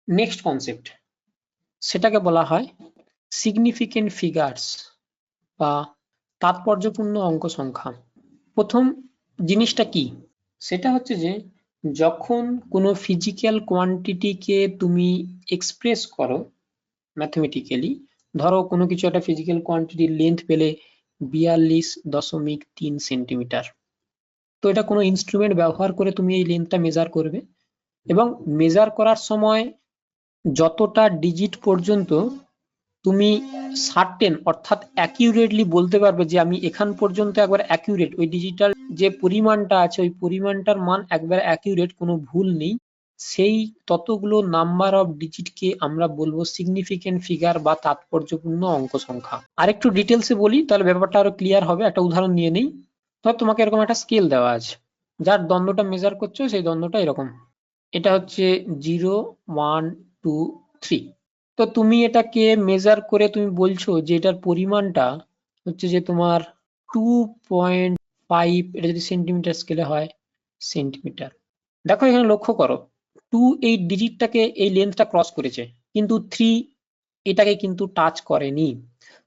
Next concept, সেটাকে বলা হয় সিগনিফিকেন্ট ফিগার্স বা তাৎপর্যপূর্ণ অঙ্ক সংখ্যা। প্রথম জিনিসটা কি, সেটা হচ্ছে যে যখন কোনো ফিজিক্যাল কোয়ান্টিটিকে তুমি এক্সপ্রেস করো ম্যাথমেটিক্যালি, ধরো কোনো কিছু একটা ফিজিক্যাল কোয়ান্টিটির লেন্থ পেলে 42.3 সেন্টিমিটার, তো এটা কোনো ইনস্ট্রুমেন্ট ব্যবহার করে তুমি এই লেন্থটা মেজার করবে এবং মেজার করার সময় যতটা ডিজিট পর্যন্ত তুমি সার্টেন অর্থাৎ অ্যাকিউরেটলি বলতে পারবে যে আমি এখান পর্যন্ত একবার অ্যাকিউরেট, ওই ডিজিটাল যে পরিমাণটা আছে ওই পরিমাণটার মান একবার অ্যাকিউরেট, কোনো ভুল নেই, সেই ততগুলো নাম্বার অফ ডিজিটকে আমরা বলবো সিগনিফিকেন্ট ফিগার বা তাৎপর্যপূর্ণ অঙ্ক সংখ্যা। আর একটু ডিটেলসে বলি তাহলে ব্যাপারটা আরো ক্লিয়ার হবে। একটা উদাহরণ নিয়ে নেই। ধর তোমাকে এরকম একটা স্কেল দেওয়া আছে, যার দ্বন্দ্বটা মেজার করছো সেই দ্বন্দ্বটা এরকম, এটা হচ্ছে 0, 1, 2, 3। তো তুমি এটাকে মেজার করে তুমি বলছো যে এটার পরিমাণটা হচ্ছে যে তোমার 2.5, এটা যদি সেন্টিমিটার স্কেলে হয় সেন্টিমিটার। দেখো এখানে লক্ষ্য করো, 2 এই ডিজিটটাকে এই লেন্থটা ক্রস করেছে, কিন্তু 3 এটাকে কিন্তু টাচ করেনি।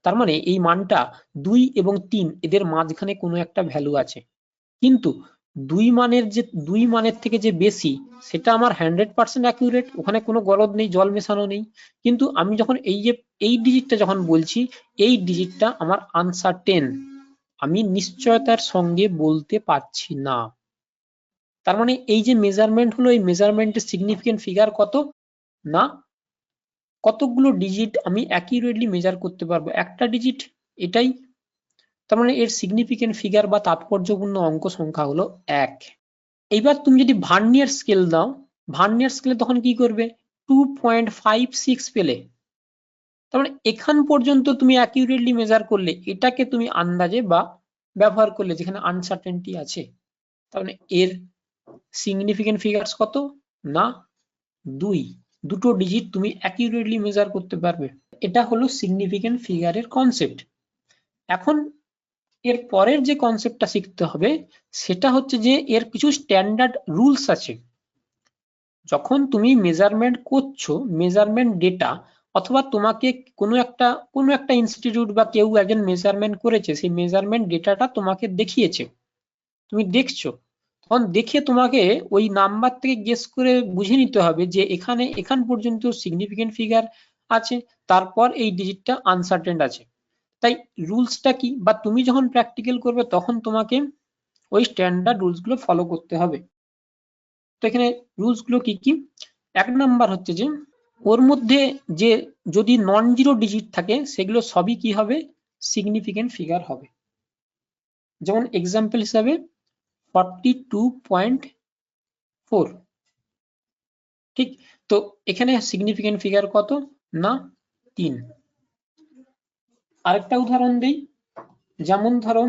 তার মানে এই মানটা 2 এবং 3 এদের মাঝখানে কোনো একটা ভ্যালু আছে। কিন্তু দুই মানের থেকে যে বেশি সেটা আমার 100% অ্যাকিউরেট, ওখানে কোনো গলদ নেই, জল মেশানো নেই। কিন্তু আমি যখন এই ডিজিটটা যখন বলছি, এই ডিজিটটা আমার আনসার্টেন, আমি নিশ্চয়তার সঙ্গে বলতে পারছি না। তার মানে এই যে মেজারমেন্ট হলো, এই মেজারমেন্টের সিগনিফিকেন্ট ফিগার কত না কতগুলো ডিজিট আমি অ্যাকিউরেটলি মেজার করতে পারবো, একটা ডিজিট, এটাই। তার মানে এর সিগনিফিকেন্ট ফিগার বা তাৎপর্যপূর্ণ অঙ্ক সংখ্যা হলো 1। এইবার তুমি যদি ভার্নিয়ার স্কেল দাও, ভার্নিয়ার স্কেলে তখন কি করবে, 2.56 পেলে, তার মানে এখান পর্যন্ত তুমি অ্যাকিউরেটলি মেজার করলে, এটাকে তুমি আন্দাজে বা ব্যবহার করলে যেখানে আনসার্টেনটি আছে, তার মানে এর সিগনিফিকেন্ট ফিগারস কত না 2, দুটো ডিজিট তুমি অ্যাকিউরেটলি মেজার করতে পারবে। এটা হলো সিগনিফিকেন্ট ফিগারের কনসেপ্ট। এখন এর পরের যে কনসেপ্টটা শিখতে হবে সেটা হচ্ছে যে এর কিছু স্ট্যান্ডার্ড রুলস আছে। যখন তুমি মেজারমেন্ট করছো, মেজারমেন্ট ডেটা, অথবা তোমাকে কোনো একটা ইনস্টিটিউট বা কেউ একজন মেজারমেন্ট করেছে, সেই মেজারমেন্ট ডেটাটা তোমাকে দেখিয়েছে, তুমি দেখছো, তখন দেখে তোমাকে ওই নাম্বার থেকে গেস করে বুঝে নিতে হবে যে এখান পর্যন্ত সিগনিফিকেন্ট ফিগার আছে, তারপর এই ডিজিটটা আনসার্টেন আছে। তাই রুলসটা কি, বা তুমি যখন প্র্যাকটিক্যাল করবে তখন তোমাকে ওই স্ট্যান্ডার্ড রুলস গুলো ফলো করতে হবে। তো এখানে রুলস গুলো কি কি, 1 নাম্বার হচ্ছে যে ওর মধ্যে যে যদি নন জিরো ডিজিট থাকে সেগুলো সবই কি হবে, সিগনিফিকেন্ট ফিগার হবে। যেমন এক্সাম্পল হিসাবে 42.4, ঠিক, তো এখানে সিগনিফিকেন্ট ফিগার কত না 3। আরেকটা উদাহরণ দেই, যেমন ধরো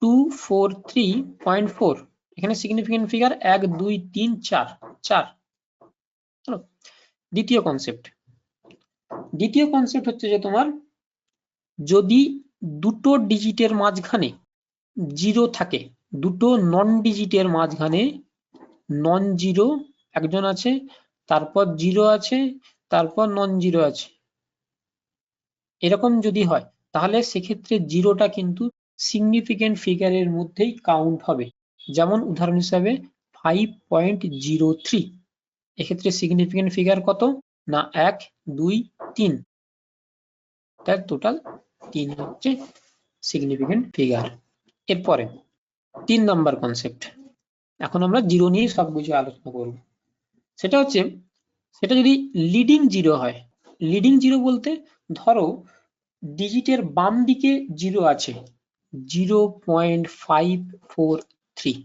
243.4, এখানে সিগনিফিকেন্ট ফিগার 1, 2, 3, 4, 4। দ্বিতীয় কনসেপ্ট হচ্ছে যে তোমার যদি দুটো ডিজিটের মাঝখানে জিরো থাকে, দুটো নন ডিজিটের মাঝখানে নন জিরো একজন আছে, তারপর জিরো আছে, তারপর নন জিরো আছে, এরকম যদি হয় তাহলে সেক্ষেত্রে জিরোটা কিন্তু সিগনিফিকেন্ট ফিগারের মধ্যেই কাউন্ট হবে। যেমন উদাহরণ হিসাবে 5.03, এক্ষেত্রে সিগনিফিকেন্ট ফিগার কত না 1, 2, 3, তার টোটাল 3 হচ্ছে সিগনিফিকেন্ট ফিগার। এরপরে 3 নাম্বার কনসেপ্ট, এখন আমরা জিরো নিয়ে সবকিছু আলোচনা করব। সেটা হচ্ছে, সেটা যদি লিডিং জিরো হয়, লিডিং জিরো বলতে ধরো ডিজিটের বাম দিকে জিরো আছে 0.543,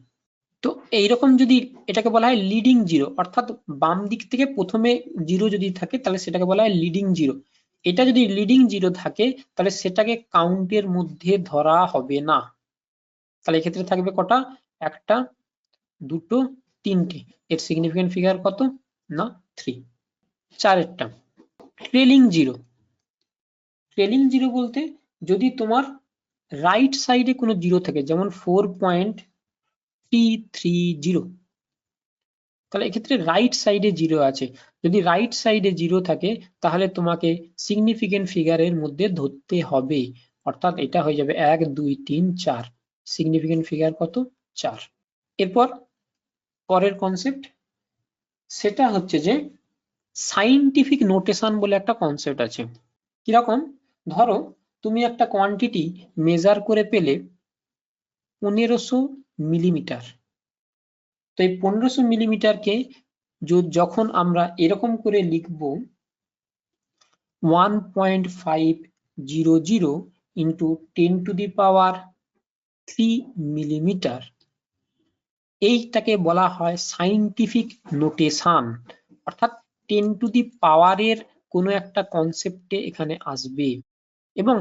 তো এইরকম যদি এটাকে বলা হয় লিডিং জিরো, অর্থাৎ বাম দিক থেকে প্রথমে জিরো যদি থাকে তাহলে সেটাকে বলা হয় লিডিং জিরো। এটা যদি লিডিং জিরো থাকে তাহলে সেটাকে কাউন্টের মধ্যে ধরা হবে না। তাহলে এক্ষেত্রে থাকবে কটা, একটা, দুটো, তিনটে, এর সিগনিফিকেন্ট ফিগার কত না 3। চারেরটা ট্রেলিং জিরো, ট্রেলিং জিরো বলতে যদি তোমার রাইট সাইডে কোনো জিরো থাকে, যেমন 4.330, তাহলে এক্ষেত্রে রাইট সাইডে জিরো আছে। যদি রাইট সাইডে 0 থাকে তাহলে তোমাকে সিগনিফিকেন্ট ফিগারের মধ্যে ধরতে হবে, অর্থাৎ এটা হয়ে যাবে 1 2 3 4। সিগনিফিকেন্ট ফিগার কত? 4। এরপর পরের কনসেপ্ট, সেটা হচ্ছে যে সাইন্টিফিক নোটেশন বলে একটা কনসেপ্ট আছে। কিরকম? ধরো তুমি একটা কোয়ান্টিটি মেজার করে পেলে 1500 মিলিমিটার। তো এই 1500 মিলিমিটারকে যখন আমরা এরকম করে লিখব 1.500 ইন্টু 10⁻³ মিলিমিটার, এইটাকে বলা হয় সাইন্টিফিক নোটেশন। অর্থাৎ 10⁻⁴ এর কোনো একটা কনসেপ্টে এখানে আসবে, এবং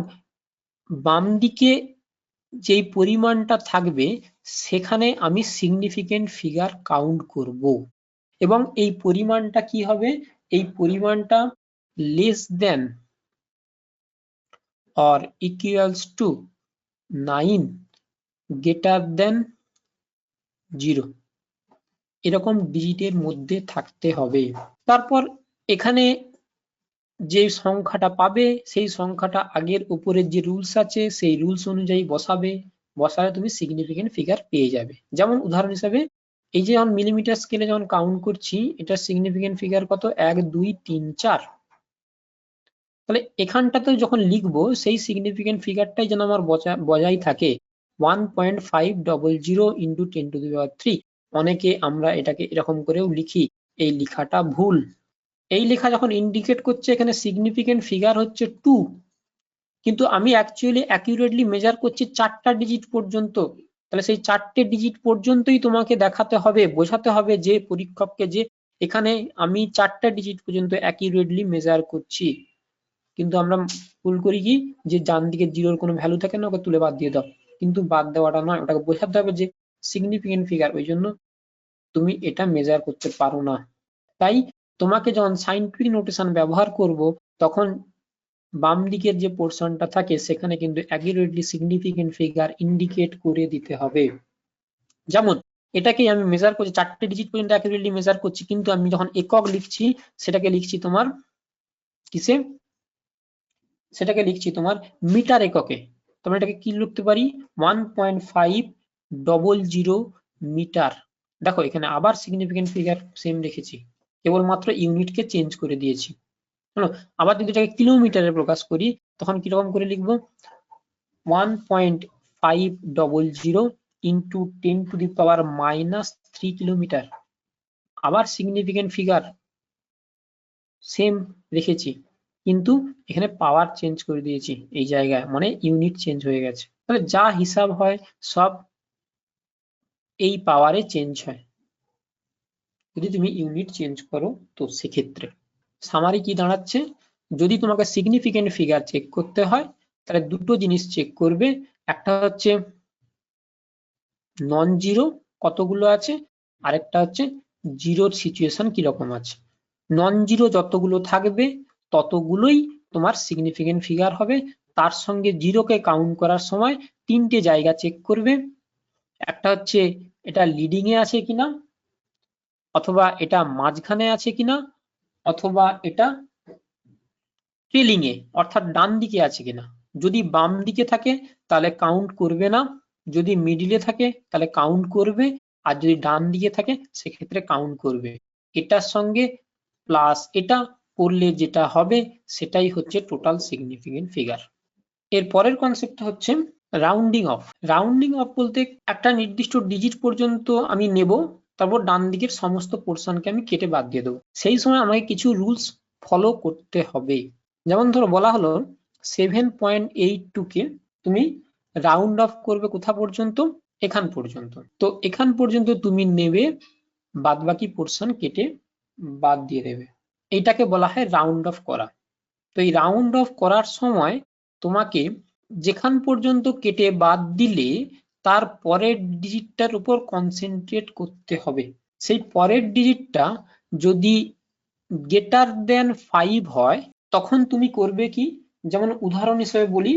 বাম দিকে যেই পরিমাণটা থাকবে সেখানে আমি সিগনিফিকেন্ট ফিগার কাউন্ট করব, এবং এই পরিমাণটা কি হবে? এই পরিমাণটা less than or equals to 9 greater than 0, এরকম ডিজিটের মধ্যে থাকতে হবে। তারপর এখানে যে সংখ্যাটা পাবে সেই সংখ্যাটা আগের উপরের যে রুলস আছে সেই রুলস অনুযায়ী বসাবে, বসালে তুমি সিগনিফিকেন্ট ফিগার পেয়ে যাবে। যেমন উদাহরণ হিসাবে এই যে আমি মিলিমিটার স্কেলে যখন কাউন্ট করছি, এটা সিগনিফিকেন্ট ফিগার কত? 1 2 3 4। তাহলে এখানটাতে যখন লিখবো সেই সিগনিফিকেন্ট ফিগারটাই যেন আমার বজায় থাকে 1.500 ইন্টু 10⁻³ অনেকে আমরা এটাকে এরকম করেও লিখি, এই লেখাটা ভুল। এই লেখা যখন ইন্ডিকেট করছে এখানে সিগনিফিকেন্ট ফিগার হচ্ছে 2, কিন্তু আমি অ্যাকচুয়ালি অ্যাকিউরেটলি মেজার করছি 4টা ডিজিট পর্যন্ত। তাহলে সেই 4টে ডিজিট পর্যন্তই তোমাকে দেখাতে হবে, বোঝাতে হবে যে পরীক্ষককে যে এখানে আমি 4টা ডিজিট পর্যন্ত অ্যাকিউরেটলি মেজার করছি। কিন্তু আমরা ভুল করি কি, যে ডান দিকে 0-র কোনো ভ্যালু থাকে না, ওকে তুলে বাদ দিয়ে দাও। কিন্তু বাদ দেওয়াটা নয়, ওটাকে বোঝাতে হবে যে সিগনিফিকেন্ট ফিগার, ওই জন্য তুমি এটা মেজার করতে পারো না। তাই তোমাকে যখন সাইন্টিফিক নোটেশন ব্যবহার করব তখন বাম দিকের যে পোর্শনটা থাকে সেখানে কিন্তু অ্যাকিউরেটলি সিগনিফিকেন্ট ফিগার ইন্ডিকেট করে দিতে হবে। যেমন এটাকেই আমি মেজার করছি 4টে ডিজিট পর্যন্ত অ্যাকিউরেটলি মেজার করছি, কিন্তু আমি যখন একক লিখছি সেটাকে লিখছি তোমার কিসে? সেটাকে লিখছি তোমার মিটার এককে। তোমরা এটাকে কি লিখতে পারি? 1.500 মিটার। দেখো এখানে আবার সিগনিফিকেন্ট ফিগার সেম রেখেছি, কেবলমাত্র ইউনিটকে চেঞ্জ করে দিয়েছি। আবার যদি এটাকে কিলোমিটারে প্রকাশ করি তখন কিরকম করে লিখবো? 1.500 ইন্টু 10⁻³ কিলোমিটার। আবার সিগনিফিকেন্ট ফিগার সেম রেখেছি, কিন্তু এখানে পাওয়ার চেঞ্জ করে দিয়েছি এই জায়গায়, মানে ইউনিট চেঞ্জ হয়ে গেছে। তাহলে যা হিসাব হয় সব এই পাওয়ারে চেঞ্জ হয় যদি তুমি ইউনিট চেঞ্জ করো। তো সেক্ষেত্রে সামারি কি দাঁড়াচ্ছে? যদি তোমাকে সিগনিফিকেন্ট ফিগার চেক করতে হয় তাহলে দুটো জিনিস চেক করবে, একটা হচ্ছে নন জিরো কতগুলো আছে, আরেকটা হচ্ছে জিরোর সিচুয়েশন কিরকম আছে। নন জিরো যতগুলো থাকবে ততগুলোই তোমার সিগনিফিকেন্ট ফিগার হবে। তার সঙ্গে জিরোকে কাউন্ট করার সময় 3টে জায়গা চেক করবে, একটা হচ্ছে এটা লিডিং এ আছে কিনা, অথবা এটা মাঝখানে আছে কিনা, অথবা এটা ট্রেলিং এ অর্থাৎ ডান দিকে আছে কিনা। যদি বাম দিকে থাকে তাহলে কাউন্ট করবে না, যদি মিডিলে থাকে তাহলে কাউন্ট করবে, আর যদি ডান দিকে থাকে সেক্ষেত্রে কাউন্ট করবে। এটার সঙ্গে প্লাস এটা করলে যেটা হবে সেটাই হচ্ছে টোটাল সিগনিফিকেন্ট ফিগার। এর পরের কনসেপ্ট হচ্ছে রাউন্ডিং অফ। রাউন্ডিং অফ বলতে একটা নির্দিষ্ট ডিজিট পর্যন্ত আমি নেব, তারপর ডান দিকের সমস্ত পোর্শনকে আমি কেটে বাদ দিয়ে দেবো। সেই সময় আমাকে কিছু রুলস ফলো করতে হবে। যেমন ধরো বলা হলো 7.82 কে তুমি রাউন্ড অফ করবে কোথা পর্যন্ত? এখান পর্যন্ত। তো এখান পর্যন্ত তুমি নেবে, বাদ বাকি পোর্শন কেটে বাদ দিয়ে দেবে। এইটাকে বলা হয় রাউন্ড অফ করা। তো এই রাউন্ড অফ করার সময় তোমাকে যেখান পর্যন্ত কেটে বাদ দিলে তার পরের ডিজিটটার উপর কনসেন্ট্রেট করতে হবে। সেই পরের ডিজিটটা যদি গ্রেটার দেন 5 হয় তখন তুমি করবে কি? যেমন উদাহরণ হিসেবে বলি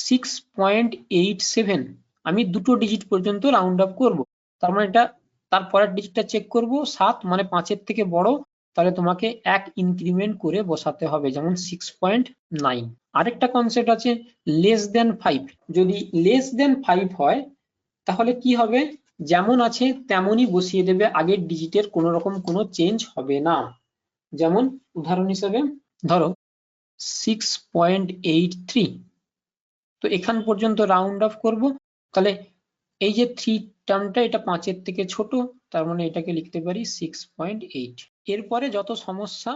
6.87, আমি দুটো ডিজিট পর্যন্ত রাউন্ড অফ করব। তার মানে এটা তার পরের ডিজিটটা চেক করব 7, মানে 5-এর থেকে বড়, তাহলে তোমাকে এক ইনক্রিমেন্ট করে বসাতে হবে, যেমন 6.9। আরেকটা কনসেপ্ট আছে লেস দেন 5। যদি লেস দেন 5 হয় তাহলে কি হবে, যেমন আছে তেমনই বসিয়ে দেবে, আগের ডিজিটের কোনো রকম কোনো চেঞ্জ হবে না। যেমন উদাহরণ হিসেবে ধরো 6.83, তো এখান পর্যন্ত রাউন্ড অফ করব, তাহলে এই যে 3 টার্মটা এটা 5-এর থেকে ছোট, তার মানে এটাকে লিখতে পারি 6.8। এরপরে যত সমস্যা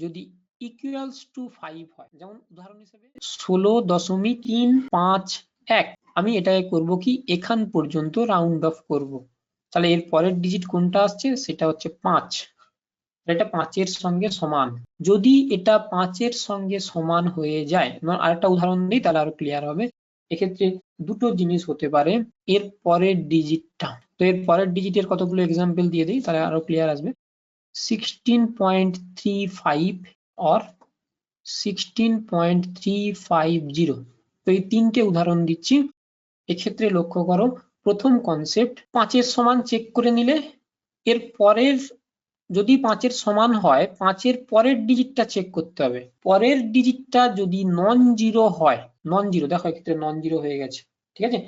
যদি ইকুয়ালস টু 5 হয়, যেমন উদাহরণ হিসেবে 16.351, আমি এটাকে করব কি এখান পর্যন্ত রাউন্ড অফ করব, তাহলে এর পরের ডিজিট কোনটা আসছে সেটা হচ্ছে 5, এটা 5-এর সঙ্গে সমান। যদি এটা 5-এর সঙ্গে সমান হয়ে যায়, আরেকটা উদাহরণ দিই তাহলে আরো ক্লিয়ার হবে। এক্ষেত্রে দুটো জিনিস হতে পারে, এর পরের ডিজিটটা, তো এর পরের ডিজিটের কতগুলো এক্সাম্পল দিয়ে দিই তাহলে আরো ক্লিয়ার আসবে। 16.35 or 16.350, তো এই তিনটে উদাহরণ দিচ্ছি। এক্ষেত্রে লক্ষ্য করো, প্রথম কনসেপ্ট 5-এর সমান চেক করে নিলে, এর পরের যদি 5-এর সমান হয় 5-এর পরের ডিজিটটা চেক করতে হবে, পরের ডিজিটটা যদি নন জিরো হয়, নন জিরো, দেখো এক্ষেত্রে নন জিরো হয়ে গেছে, ঠিক আছে,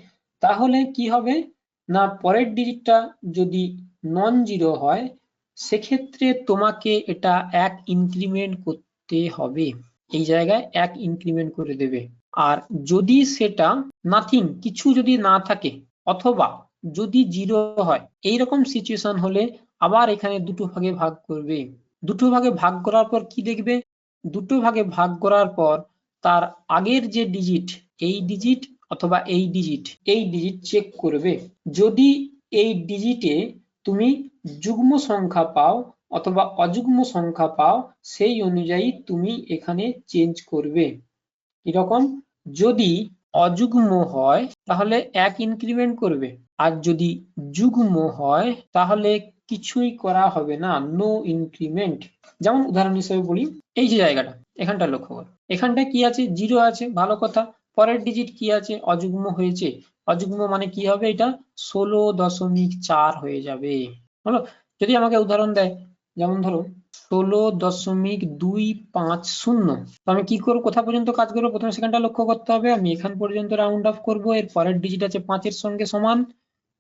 তাহলে কি হবে না পরের ডিজিটটা যদি নন জিরো হয় সেক্ষেত্রে তোমাকে এটা এক ইনক্রিমেন্ট করতে হবে, এই জায়গায় এক ইনক্রিমেন্ট করে দেবে। আর যদি সেটা নাথিং, কিছু যদি না থাকে, অথবা যদি জিরো হয়, এইরকম সিচুয়েশন হলে আবার এখানে দুটো ভাগে ভাগ করবে। দুটো ভাগে ভাগ করার পর কি দেখবে, দুটো ভাগে ভাগ করার পর তার আগের যে ডিজিট, এই ডিজিট অথবা এই ডিজিট চেক করবে। যদি এই ডিজিটে তুমি যুগ্ম সংখ্যা পাও অথবা অযুগ্ম সংখ্যা পাও, সেই অনুযায়ী তুমি এখানে চেঞ্জ করবে। এরকম যদি অযুগ্ম হয় তাহলে এক ইনক্রিমেন্ট করবে, আর যদি যুগ্ম হয় তাহলে কিছুই করা হবে না, নো ইনক্রিমেন্ট। যেমন উদাহরণ হিসেবে বলি, এই যে জায়গাটা, এখানটা লক্ষ্য করো, এখানটা কি আছে, জিরো আছে, ভালো কথা, পরের ডিজিট কি আছে, অযুগ্ম হয়েছে, অযুগ্ম মানে কি হবে, এটা 16.4 হয়ে যাবে। হলো, যদি আমাকে উদাহরণ দেয়, যেমন ধরো 16.250, তো আমি কি করবো, কোথা পর্যন্ত কাজ করবো, প্রথমে সেখানটা লক্ষ্য করতে হবে, আমি এখান পর্যন্ত রাউন্ড অফ করব, এর পরের ডিজিট আছে 5-এর সঙ্গে সমান,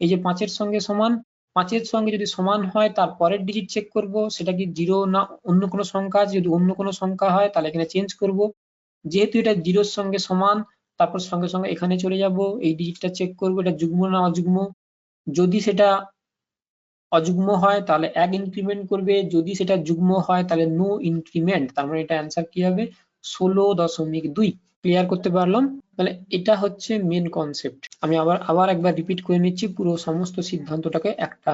এই যে 5-এর সঙ্গে সমান, 5-এর সঙ্গে যদি সমান হয় তার পরের ডিজিট চেক করব, সেটা কি জিরো না অন্য কোনো সংখ্যা আছে, যদি অন্য কোনো সংখ্যা হয় তাহলে এখানে চেঞ্জ করব, যেহেতু এটা জিরোর সঙ্গে সমান তারপর সঙ্গে সঙ্গে এখানে চলে যাব, এই ডিজিটটা চেক করব এটা যুগ্ম না অযুগ্ম, যদি সেটা অযুগ্ম হয় তাহলে এক ইনক্রিমেন্ট করবে, যদি সেটা যুগ্ম হয় তাহলে নো ইনক্রিমেন্ট, তার মানে এটা অ্যান্সার কি হবে 16.2। ক্লিয়ার করতে পারলাম? তাহলে এটা হচ্ছে মেন কনসেপ্ট। আমি আবার একবার রিপিট করে নিচ্ছি পুরো সমস্ত সিদ্ধান্তটাকে একটা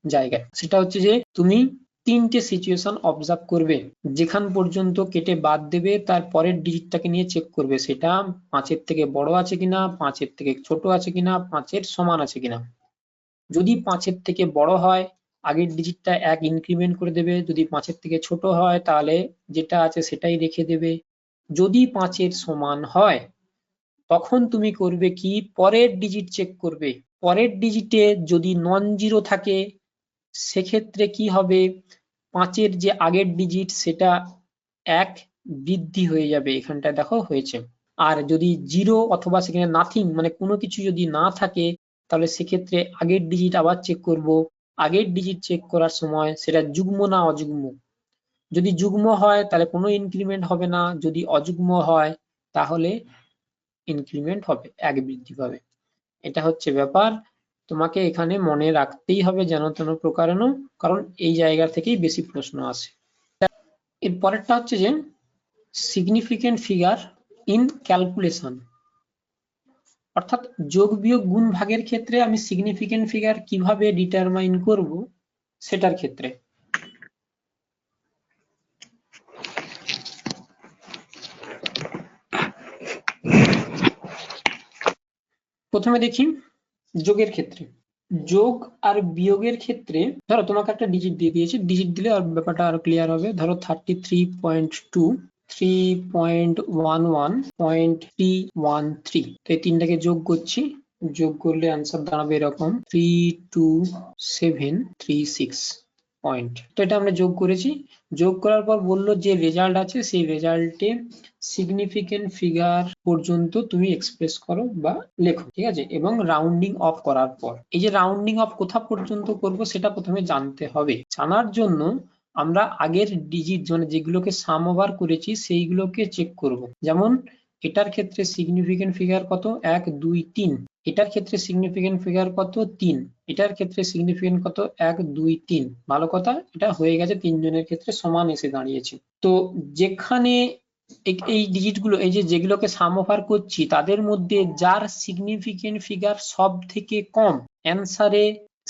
জায়গায়, সেটা হচ্ছে যে তুমি তিনটে সিচুয়েশন অবজার্ভ করবে, যেখান পর্যন্ত কেটে বাদ দেবে তার পরের ডিজিটটাকে নিয়ে চেক করবে, সেটা 5-এর থেকে বড় আছে কিনা, 5-এর থেকে ছোট আছে কিনা, 5-এর সমান আছে কিনা। যদি 5-এর থেকে বড় হয় আগের ডিজিটটা এক ইনক্রিমেন্ট করে দেবে, যদি 5-এর থেকে ছোট হয় তাহলে যেটা আছে সেটাই রেখে দেবে। যদি 5-এর সমান হয় তখন তুমি করবে কি, পরের ডিজিট চেক করবে, পরের ডিজিটে যদি নন জিরো থাকে সেক্ষেত্রে কি হবে, 5-এর যে আগের ডিজিট সেটা এক বৃদ্ধি হয়ে যাবে, এখানটা দেখো হয়েছে। আর যদি জিরো অথবা সেখানে নাথিং মানে কোনো কিছু যদি না থাকে তাহলে সেক্ষেত্রে আগের ডিজিট আবার চেক করব, আগের ডিজিট চেক করার সময় সেটা যুগ্ম না অযুগ্ম, যদি যুগ্ম হয় তাহলে কোনো ইনক্রিমেন্ট হবে না, যদি অযুগ্ম হয় তাহলে ইনক্রিমেন্ট হবে, এক বৃদ্ধি পাবে। এটা হচ্ছে ব্যাপার, তোমাকে এখানে মনে রাখতেই হবে যেন তেন প্রকারেণ, কারণ এই জায়গা থেকেই বেশি প্রশ্ন আসে। এর পরেরটা হচ্ছে যে সিগনিফিকেন্ট ফিগার ইন ক্যালকুলেশন, অর্থাৎ যোগ বিয়োগ গুণ ভাগের ক্ষেত্রে আমি সিগনিফিকেন্ট ফিগার কিভাবে ডিটারমাইন করব সেটার ক্ষেত্রে। প্রথমে দেখি যোগের ক্ষেত্রে, যোগ আর বিয়োগের ক্ষেত্রে ধরো তোমাকে একটা ডিজিট দিয়ে দিয়েছে, ডিজিট দিলে আর ব্যাপারটা আরো ক্লিয়ার হবে। ধরো 33.2, 3.11.313, তো এই তিনটাকে যোগ করছি, যোগ করলে আনসার দাঁড়াবে এরকম 32736। পয়েন্ট। তো এটা আমরা যোগ করেছি, যোগ করার পর বললো যে রেজাল্ট আছে সেই রেজাল্টে সিগনিফিকেন্ট ফিগার পর্যন্ত তুমি এক্সপ্রেস করো বা লেখো, ঠিক আছে, এবং রাউন্ডিং অফ করার পর এই যে রাউন্ডিং অফ কোথা পর্যন্ত করব সেটা প্রথমে জানতে হবে। জানার জন্য আমরা আগের ডিজিট মানে যেগুলোকে সাম ওভার করেছি সেইগুলোকে চেক করব। যেমন এটার ক্ষেত্রে সিগনিফিকেন্ট ফিগার কত, 1 2 3, এটার ক্ষেত্রে সিগনিফিকেন্ট ফিগার কত 3, এটার ক্ষেত্রে সিগনিফিকেন্ট কত 1 2 3। ভালো কথা, এটা হয়ে গেছে, তিনজনের ক্ষেত্রে সমান এসে দাঁড়িয়েছে। তো যেখানে এই ডিজিটগুলো এই যে যেগুলোকে সাম ওভার করছি তাদের মধ্যে যার সিগনিফিকেন্ট ফিগার সব থেকে কম, অ্যান্সারে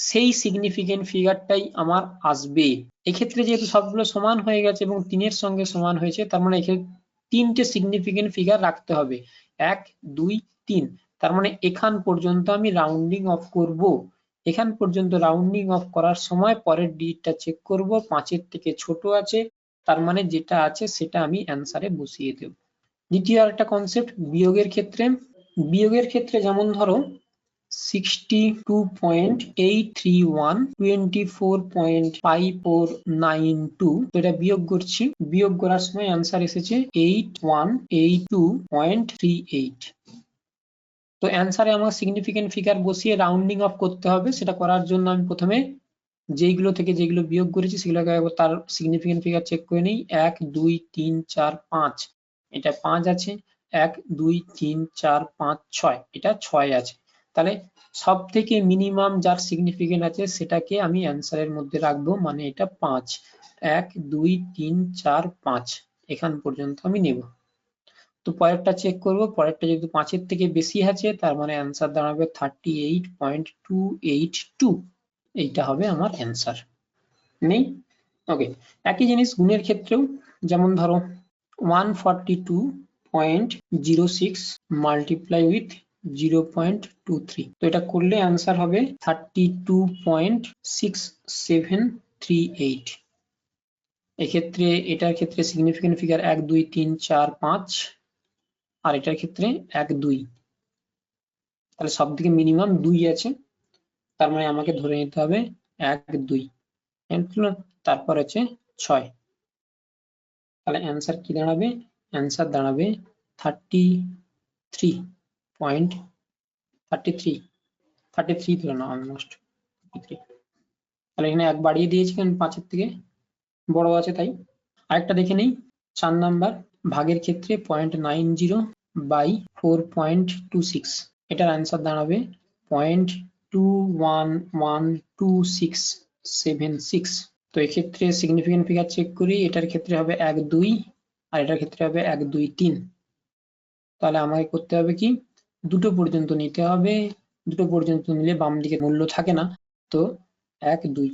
সেই সিগনিফিকেন্ট ফিগারটাই আমার আসবে। এক্ষেত্রে যেহেতু সবগুলো সমান হয়ে গেছে এবং 3-এর সঙ্গে সমান হয়েছে, তার মানে এখানে 3টে সিগনিফিকেন্ট ফিগার রাখতে হবে, 1 2 3। তার মানে এখান পর্যন্ত আমি রাউন্ডিং অফ করব। এখান পর্যন্ত রাউন্ডিং অফ করার সময় পরের ডিজিটটা চেক করব, 5-এর থেকে ছোট আছে, তার মানে যেটা আছে সেটা আমি অ্যান্সারে বসিয়ে দেব। দ্বিতীয় আরেকটা কনসেপ্ট বিয়োগের ক্ষেত্রে। বিয়োগের ক্ষেত্রে যেমন ধরো 62.831 24.5492, তো এটা বিয়োগ করছি, বিয়োগ করার সময় অ্যান্সার এসেছে 8182.38। তো অ্যান্সারে আমার সিগনিফিকেন্ট ফিগার বসিয়ে রাউন্ডিং অফ করতে হবে। সেটা করার জন্য আমি প্রথমে যেইগুলো থেকে যেগুলো বিয়োগ করেছি সেগুলোকে তার সিগনিফিকেন্ট ফিগার চেক করে নিই। 1 2 3 4 5, এটা 5 আছে, 1 2 3 4 5 6, এটা 6 আছে। তাহলে সব থেকে মিনিমাম যার সিগনিফিকেন্ট আছে সেটাকে আমি অ্যান্সারের মধ্যে রাখবো, মানে এটা 5। 1 2 3 4 5 এখান পর্যন্ত আমি নেব। তো পরেরটা চেক করব, পরেরটা যেহেতু 5-এর থেকে বেশি আছে তার মানে অ্যান্সার দাঁড়াবে 38.282, এইটা হবে আমার অ্যান্সার। নেই? ওকে, একই জিনিস গুণের ক্ষেত্রেও, যেমন ধরো 142.06 মাল্টিপ্লাই উইথ 0.23, তো এটা করলে অ্যান্সার হবে 32.6738। এক্ষেত্রে এটার ক্ষেত্রে সিগনিফিকেন্ট ফিগার 1 2 3 4 5, আর এটার ক্ষেত্রে 1 2, তাহলে সব থেকে মিনিমাম 2 আছে, তার মানে আমাকে ধরে নিতে হবে 1 2, তারপর আছে 6। তাহলে অ্যান্সার কি দাঁড়াবে, অ্যান্সার দাঁড়াবে 33 ছিল না, অলমোস্ট 33। তাহলে এখানে 1 বাড়িয়ে দিয়েছি কারণ 5-এর থেকে বড় আছে তাই। আরেকটা দেখে নেই, 4 নাম্বার ভাগের ক্ষেত্রে 0.90/4.26, এটার অ্যান্সার দাঁড়াবে 0.21126676। তো এক্ষেত্রে সিগনিফিকেন্ট ফিগার চেক করি, এটার ক্ষেত্রে হবে 1 2, আর এটার ক্ষেত্রে হবে 1 2 3। তাহলে আমাকে করতে হবে কি, দুটো পর্যন্ত নিতে হবে, দুটো পর্যন্ত নিলে বাম দিকে মূল্য থাকে না, তো 1 2,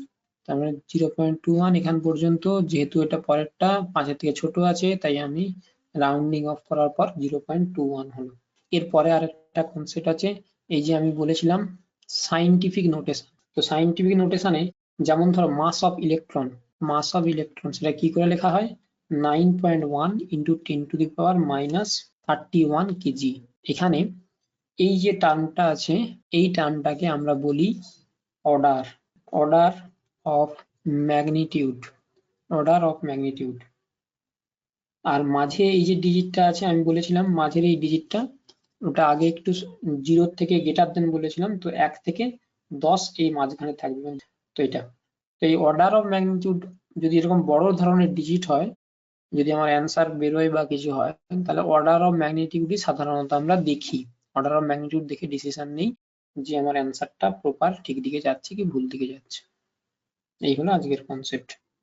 তার মানে 0.21 এখান পর্যন্ত। যেহেতু এটা পরেরটা 5-এর থেকে ছোট আছে তাই আমি রাউন্ডিং অফ করার পর 0.21 হলো। এরপরে আরেকটা কনসেপ্ট আছে, এই যে আমি বলেছিলাম সাইন্টিফিক নোটেশন। তো সাইন্টিফিক নোটেশনে যেমন ধরো মাস অফ ইলেকট্রন, সেটা কি করে লেখা হয়, 9.1 × 10⁻³ কেজি। এখানে এই যে টার্মটা আছে এই টার্মটাকে আমরা বলি অর্ডার অফ ম্যাগনিটিউড। আর মাঝে এই যে ডিজিটটা আছে আমি বলেছিলাম মাঝের এই ডিজিটটা, ওটা আগে একটু 0 থেকে গ্রেটার দেন বলেছিলাম, তো 1 থেকে 10 এই মাঝখানে থাকবে। তো এটা, তো এই অর্ডার অফ ম্যাগনিটিউড যদি এরকম বড় ধরনের ডিজিট হয়, যদি আমার অ্যান্সার বেরোয় বা কিছু হয়, তাহলে অর্ডার অফ ম্যাগনিটিউডই সাধারণত আমরা দেখি। অর্ডার অফ ম্যাগনিটিউড দেখে ডিসিশন নেই যে আমার অ্যান্সারটা প্রপার ঠিক দিকে যাচ্ছে কি ভুল দিকে যাচ্ছে। এই হলো আজকের কনসেপ্ট।